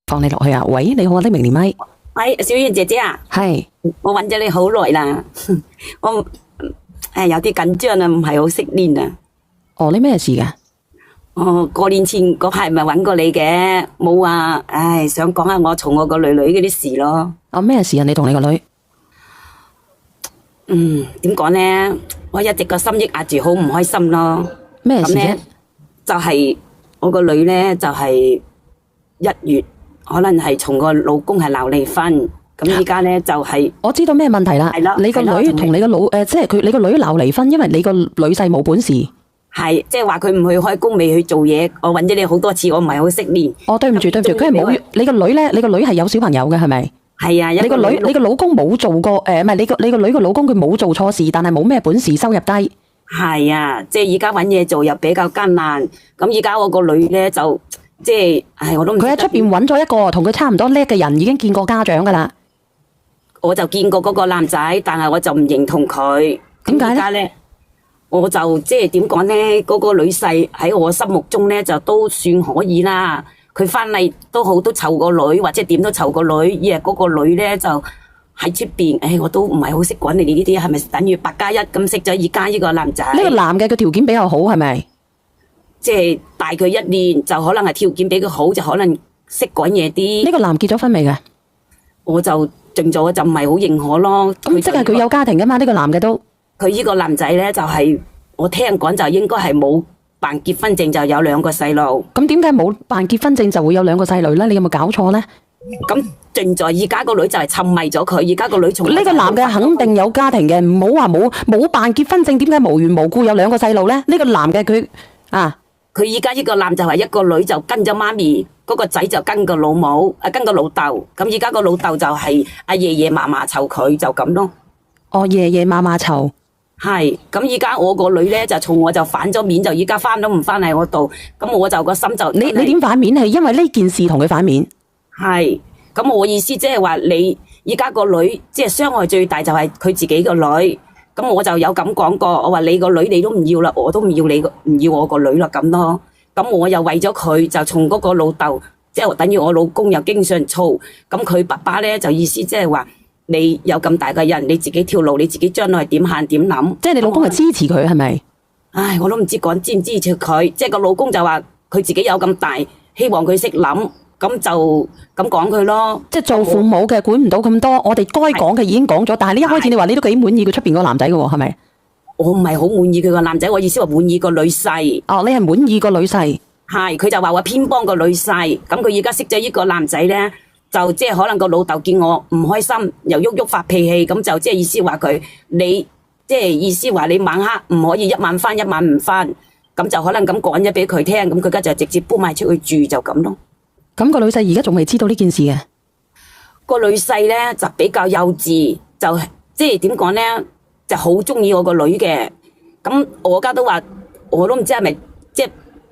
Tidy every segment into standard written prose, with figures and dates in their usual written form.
放你落去啊！喂，你好，我的明年咪。喂，小燕姐姐啊，係，我揾咗你好耐啦，我有啲緊張啊，唔係好識練啊。哦，你咩事噶？過年前嗰排咪揾過你嘅，冇啊，想講下我從我個女嗰啲事咯。哦，咩事啊？你同你個女？點講呢？我一直個心抑壓住，好唔開心咯。咩事啫？就係我個女呢，就係1月，可能係從個老公係鬧離婚，咁依家呢就係我知道咩問題啦。係咯，你個女同你個老即係你個女鬧離婚，因為你個女婿冇本事。係，即係話佢唔去開工，未去做嘢。我揾咗你好多次，我唔係好識練。哦，對唔住，佢係冇你個女咧，你個女係有小朋友嘅係咪？係啊，你個女，你個老公冇做過唔係你個女個老公佢冇做錯事，但係冇咩本事，收入低。係啊，即係而家揾嘢做又比較艱難。咁而家我個女咧就即係，我都唔知。佢喺出邊揾咗一個同佢差唔多叻嘅人，已經見過家長噶啦。我就見過嗰個男仔，但係我就唔認同佢。點解咧？我就即係點講咧？嗰個女婿喺我心目中咧就都算可以啦。佢翻嚟都好，都湊個女，或者點都湊個女。而係嗰個女咧就喺出邊，我都唔係好識講你哋呢啲，係咪等於8+1咁識咗而家呢個男仔？呢個男嘅佢條件比較好係咪？即係大佢1年，就可能係條件比佢好，就可能識講嘢啲。呢個男結咗婚未㗎？我就盡咗就唔係好認可咯。咁即係佢有家庭噶嘛？呢個男嘅都。佢呢個男仔咧就係我聽講就應該係冇辦結婚證，就有2個細路。咁點解冇辦結婚證就會有2個細路咧？你有冇搞錯咧？咁正在而家個女就係沉迷咗佢，而家個女從呢個男嘅肯定有家庭嘅，唔好話冇辦結婚證，點解無緣無故有2個細路咧？呢個男嘅佢而家呢個男就係一個女就跟咗媽咪，嗰個仔就跟個老母，跟個老豆。咁而家個老豆就係阿爺爺嫲嫲湊佢，就咁咯。哦，爺爺嫲嫲湊。係，咁而家我個女咧就從我就反咗面，就而家翻都唔翻嚟我度，咁我就個心就你點反面？係因為呢件事同佢反面？係，咁我意思即係話你而家個女即係傷害最大就係佢自己個女，咁我就有咁講過，我話你個女你都唔要啦，我都唔要你唔要我個女啦咁咯，咁我又為咗佢就從嗰個老豆，即係等於我老公又經常嘈，咁佢爸爸咧就意思即係話。你有咁大嘅人，你自己條路，你自己將來點行點諗？即係你老公係支持佢係咪？唉，我都唔知講支唔支持佢。即係個老公就話佢自己有咁大，希望佢識諗，咁就咁講佢咯。即係做父母嘅管唔到咁多，我哋該講嘅已經講咗。但係呢一開始你話你都幾滿意佢出邊個男仔嘅喎，係咪？我唔係好滿意佢個男仔，我意思話滿意個女婿。哦，你係滿意個女婿？係，佢就話我偏幫個女婿。咁佢而家識咗呢個男仔咧。就即係可能個老豆見我唔開心，又喐發脾氣，咁就即係意思話佢你即係意思話你晚黑唔可以1晚返1晚唔返，咁就可能咁講咗俾佢聽，咁佢而家就直接搬埋出去住就咁咯。咁個女婿而家仲未知道呢件事嘅？個女婿咧就比較幼稚，就即係點講咧，就好中意我個女嘅。咁我家都話，我都唔知係咪即係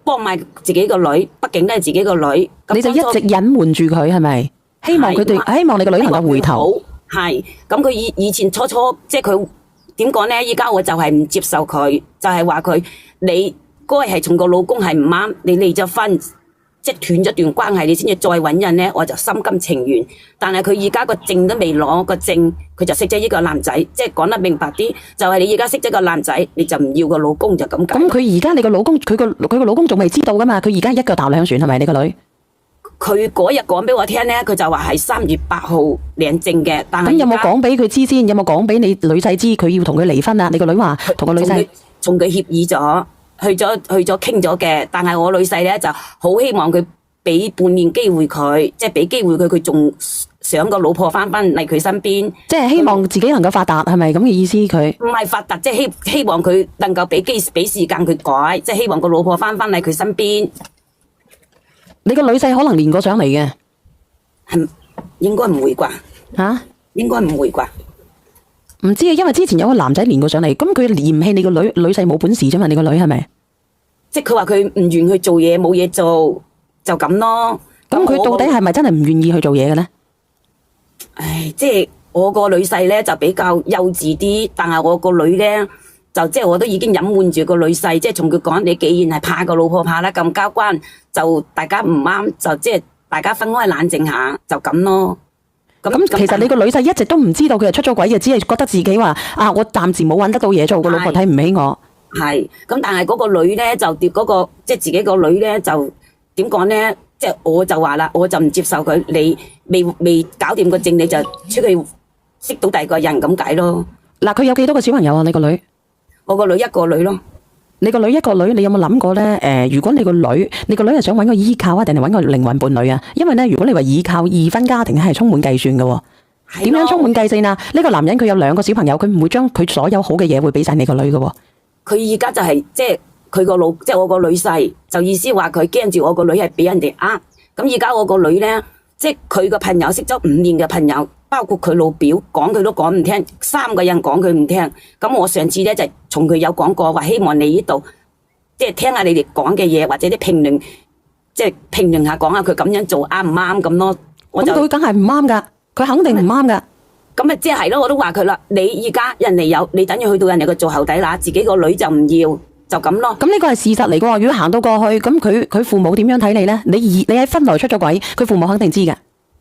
幫埋自己個女，畢竟都係自己個女。你就一直隱瞞住佢係咪？希望佢哋，希望你個女能夠回頭。係，咁佢以前初即係佢點講咧？依家我就係唔接受佢，就係話佢你該係從個老公係唔啱，你離咗婚，即係斷咗段關係，你先至再搵人咧，我就心甘情願。但係佢而家個證都未攞個證，佢就識咗呢個男仔，即係講得明白啲，就係你而家識咗個男仔，你就唔要個老公就咁解。咁佢而家你個老公，佢個老公仲未知道噶嘛？佢而家一腳踏兩船係咪？你個女？佢嗰日講俾我聽咧，佢就話係3月8號領證嘅，但係咁有冇講俾佢知先？有冇講俾你女婿知佢要同佢離婚啊？你個女話同個女婿同佢協議咗，去咗傾咗嘅，但係我女婿咧就好希望佢俾半年機會佢，即係俾機會佢，佢仲想個老婆翻嚟佢身邊，即係希望自己能夠發達，係咪咁嘅意思？佢唔係發達，即係希望佢能夠俾時間佢改，即係希望個老婆翻嚟佢身邊。你個女婿可能連過上嚟嘅，係應該唔會啩？吓？應該唔會啩？唔知啊，因為之前有個男仔連過上嚟，咁佢嫌棄你個女婿冇本事啫嘛？你個女係咪？即係佢話佢唔願去做嘢，冇嘢做就咁咯。咁佢到底係咪真係唔願意去做嘢嘅咧？唉，即係我個女婿咧就比較幼稚啲，但係我個女咧。就即係我都已經隱瞞住個女婿，即係從佢講，你既然係怕個老婆怕得咁交關，就大家唔啱，就即係大家分開冷靜下就咁咯。咁其實你個女婿一直都唔知道佢係出咗軌嘅，只係覺得自己話啊，我暫時冇揾得到嘢做，個老婆睇唔起我。係咁，但係嗰個女咧就嗰個即係自己個女咧就點講咧？即係我就話啦，我就唔接受佢，你未搞掂個證你就出去識到第二個人咁解咯。嗱，佢有幾多個小朋友啊？你個女？我個女一個女咯。你個女一個女，你有冇諗過咧？如果你個女係想揾個依靠啊，定係揾個靈魂伴侶啊？因為咧，如果你話依靠二分家庭係充滿計算嘅喎，點樣充滿計算啊？呢個男人佢有2個小朋友，佢唔會將佢所有好嘅嘢會俾晒你個女嘅喎。佢而家就係即係佢個老，即係我個女婿，就意思話佢驚住我個女係俾人哋呃。咁而家我個女咧，即係佢個朋友識咗5年嘅朋友，包括佢老表講佢都講唔聽，3個人講佢唔聽。咁我上次咧就從佢有講過話，希望你呢度即係聽下你哋講嘅嘢，或者啲評論，即係評論下講下佢咁樣做啱唔啱咁咯。咁佢梗係唔啱噶，佢肯定唔啱噶。咁咪即係咯，我都話佢啦。你而家人哋有，你等於去到人哋個做後底乸，自己個女就唔要，就咁咯。咁呢個係事實嚟噶喎。如果行到過去，咁佢父母點樣睇你咧？你喺婚內出咗軌，佢父母肯定知噶。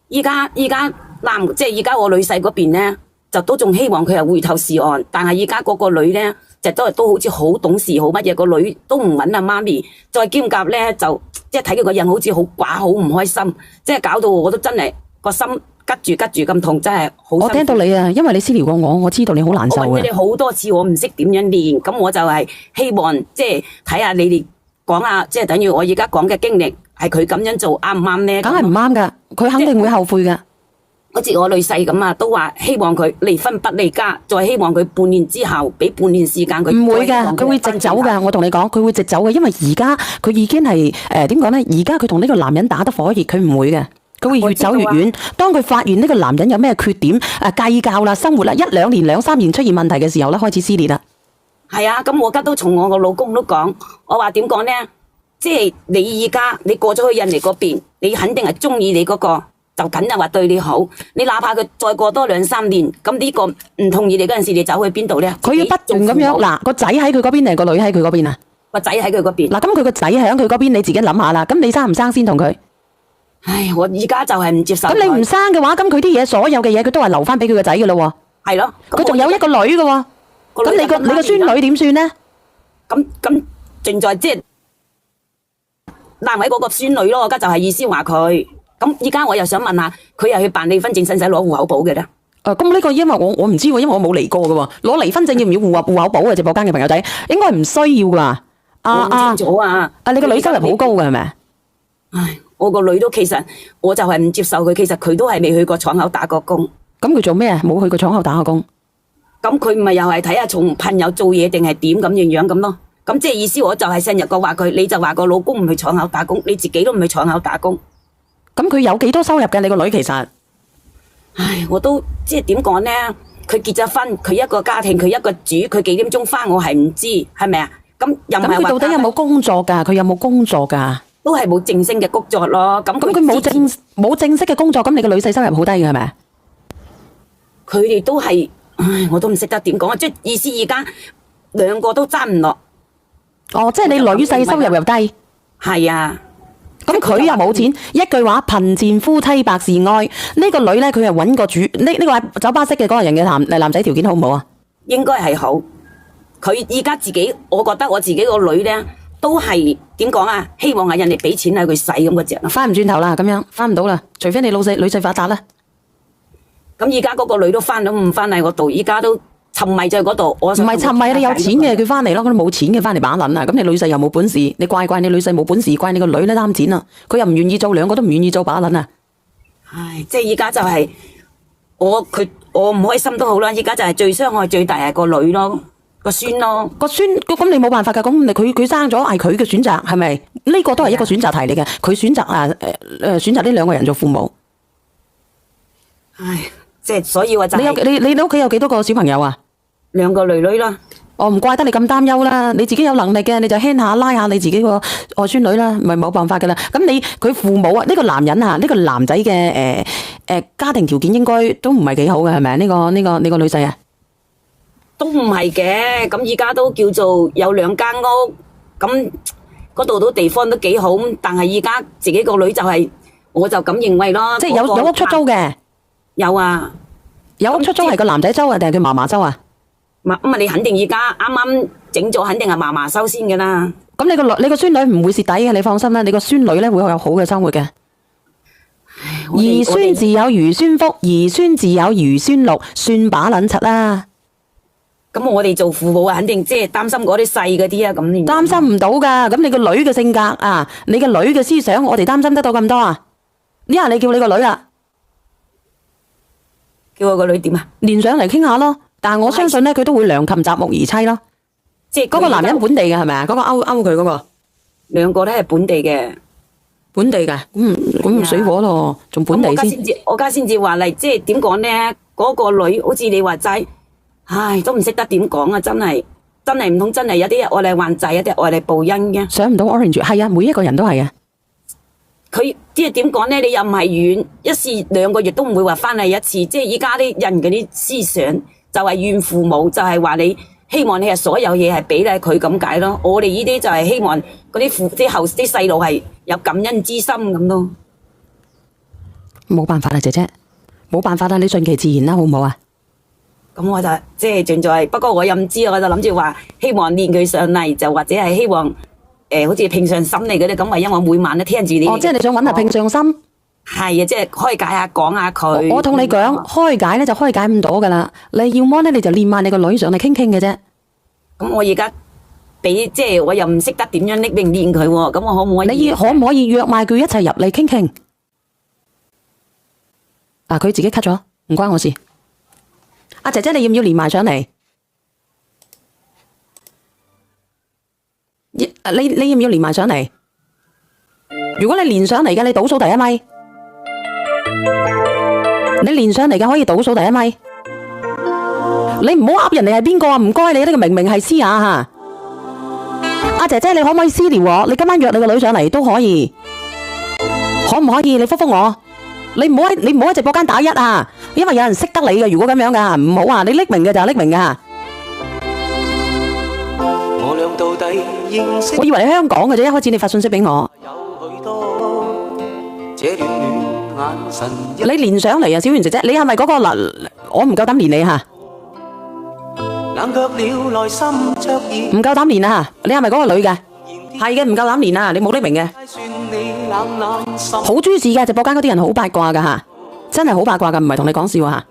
依家即係而家我女婿嗰邊咧，就都仲希望佢係回頭是岸。但係而家嗰個女咧，就都好似好懂事，好乜嘢，個女都唔揾阿媽咪，再兼夾咧就即係睇佢個人好似好寡，好唔開心，即係搞到我都真係個心吉住咁痛，真係好。我聽到你啊，因為你私聊過我，我知道你好難受嘅。我問你哋好多次，我唔識點樣練，咁我就係希望即係睇下你哋講下，即係等於我而家講嘅經歷，係佢咁樣做啱唔啱咧？梗係唔啱噶，佢肯定會後悔噶。好似我女婿咁啊，都話希望佢離婚不離家，再希望佢半年之後俾半年時間佢。唔會噶，佢會直走噶。我同你講，佢會直走嘅，因為而家佢已經係點講咧？而家佢同呢個男人打得火熱，佢唔會嘅。佢會越走越遠。當佢發現呢個男人有咩缺點，計較啦、生活啦，1、2年、2、3年出現問題嘅時候咧，開始撕裂啦。係啊，咁我而家都從我個老公都講，我話點講咧？即係你而家你過咗去印尼嗰邊，你肯定係中意你嗰個，就梗係話對你好。你哪怕佢再過多2、3年，咁呢個唔同意你嗰陣時，你走去邊度咧？佢要不斷咁樣嗱，個仔喺佢嗰邊定係個女喺佢嗰邊啊？個仔喺佢嗰邊。嗱，咁佢個仔喺佢嗰邊，你自己諗下啦。咁你生唔生先同佢？唉，我而家就係唔接受。咁你唔生嘅話，咁佢啲嘢，所有嘅嘢，佢都係留翻俾佢個仔噶咯。係咯，佢仲有一個女噶。咁你個孫女點算咧？咁正在即係難為嗰個孫女咯。我而家就係意思話佢。咁而家我又想問下，佢又去辦離婚證，使唔使攞戶口簿嘅咧？咁呢個因為我唔知喎，因為我冇嚟過噶。攞離婚證要唔要戶口簿啊？直播間嘅朋友仔，應該唔需要噶。我唔清楚啊。你個女收入好高噶係咪？唉，我個女都其實我就係唔接受佢，其實佢都係未去過廠口打過工。咁佢做咩啊？冇去過廠口打過工。咁佢咪又係睇下從朋友做嘢定係點咁樣咁咯？咁即係意思我就係成日個話佢，你就話個老公唔去廠口打工，你自己都唔去廠口打工。咁佢有幾多收入嘅？你個女其實，唉，我都即係點講咧？佢結咗婚，佢一個家庭，佢一個煮，佢幾點鐘翻我係唔知，係咪啊？咁又唔係話佢到底有冇工作噶？佢有冇工作噶？都係冇正式嘅工作咯。咁佢冇正式嘅工作，咁你個女婿收入好低嘅係咪？佢哋都係，唉，我都唔識得點講啊！即係意思而家2個都爭唔落。哦，即係你女婿收入又低。係啊。咁佢又冇錢，一句話貧賤夫妻百事哀。呢個女咧，佢係揾個主呢個酒吧識嘅嗰個人嘅男仔條件好唔好啊？應該係好。佢而家自己，我覺得我自己個女咧都係點講啊？希望係人哋俾錢喺佢使咁嗰隻咯。翻唔轉頭啦，咁樣翻唔到啦，除非你女婿發達啦。咁而家嗰個女都翻到唔翻嚟嗰度，而家都沉迷在嗰度。唔係沉迷，你有錢嘅佢翻嚟咯，佢冇錢嘅翻嚟把撚啊！咁你女婿又冇本事，你怪你女婿冇本事，怪你個女咧貪錢啊！佢又唔願意做，2個都唔願意做把撚啊！唉，即係而家就係我唔開心都好啦，而家就係最傷害最大係個女咯，個孫咯，個孫咁你冇辦法噶，咁佢生咗係佢嘅選擇，係咪？呢個都係一個選擇題嚟嘅，佢選擇選擇呢2個人做父母。唉，即係所以話就係你屋企有幾多個小朋友啊？2個女女啦。我唔怪得你咁擔憂啦，你自己有能力嘅，你就輕下拉下你自己個外孫女啦，咪冇辦法噶啦。咁佢父母啊，呢個男人啊，呢個男仔嘅家庭條件應該都唔係幾好嘅，係咪？呢個女婿啊，都唔係嘅。咁而家都叫做有2間屋，咁嗰度都地方都幾好。但係而家自己個女就係我就咁認為咯。即係有屋出租嘅，有啊，有屋出租係個男仔租啊，定係佢嫲嫲租啊？咁啊，你肯定而家啱啱整咗，肯定係嫲嫲收先噶啦。咁你個孫女唔會蝕底嘅，你放心啦，你個孫女咧會有好嘅生活嘅。兒孫自有兒孫福，兒孫自有兒孫祿，算把撚柒啦。咁我哋做父母啊，肯定即係擔心嗰啲細嗰啲啊，咁擔心唔到噶，咁你個女嘅性格啊，你個女嘅思想，我哋擔心得到咁多啊？呢下你叫你個女啦，叫我個女點啊？連上嚟傾下咯。但係我相信咧，佢都會良禽擇木而棲咯。即係嗰個男人本地嘅係咪啊？嗰個勾佢嗰個，兩個都係本地嘅。本地嘅，咁水火咯，仲本地先。我家先至話嚟，即係點講咧？嗰個女好似你話齋，唉，都唔識得點講啊！真係唔通真係有啲人愛嚟還債，有啲愛嚟報恩嘅。上唔到 Orange， 係啊，每一個人都係啊。佢即係點講咧？你又唔係遠，一時兩個月都唔會話翻嚟一次。即係依家啲人嗰啲思想就係怨父母，就係話你希望你係所有嘢係俾咧佢咁解咯。我哋呢啲就係希望嗰啲後啲細路係有感恩之心咁咯。冇辦法啦，姐姐，冇辦法啦，你順其自然啦，好唔好啊？咁我就即係盡在，不過我又唔知，我就諗住話希望練佢上嚟，就或者係希望好似平常心嚟嗰啲咁，為因我每晚都聽住你。哦，即係你想揾下平常心。係啊，即係開解下，講下佢。我同你講，開解咧就開解唔到噶啦。你要麼咧，你就練埋你個女上嚟傾傾嘅啫。咁我而家俾即係我又唔識得點樣拎命練佢喎，咁我可唔可以？你可唔可以約埋佢一齊入嚟傾傾？啊，佢自己 cut 咗，唔關我事。阿姐姐，你要唔要連埋上嚟？你要唔要連埋上嚟？如果你連上嚟嘅，你倒數第一咪。你連上嚟嘅可以倒數第一咪。你唔好噏人哋係邊個啊！唔該你，呢個明明係思雅吓。阿姐姐，你可唔可以私聊我？你今晚約你個女上嚟都可以，可唔可以？你覆覆我。你唔好喺直播間打一啊，因為有人識得你嘅。如果咁樣噶，唔好啊！你匿名嘅就係匿名噶。我以為你香港嘅啫，一開始你發信息俾我。你連上嚟啊，小圓姐姐，你係咪嗰個嗱？我唔夠膽連你吓，唔夠膽連啊！你係咪嗰個女嘅？係嘅，唔夠膽連啊！你冇匿名嘅，好 juicy 嘅直播間嗰啲人好八卦噶吓，真係好八卦噶，唔係同你講笑吓。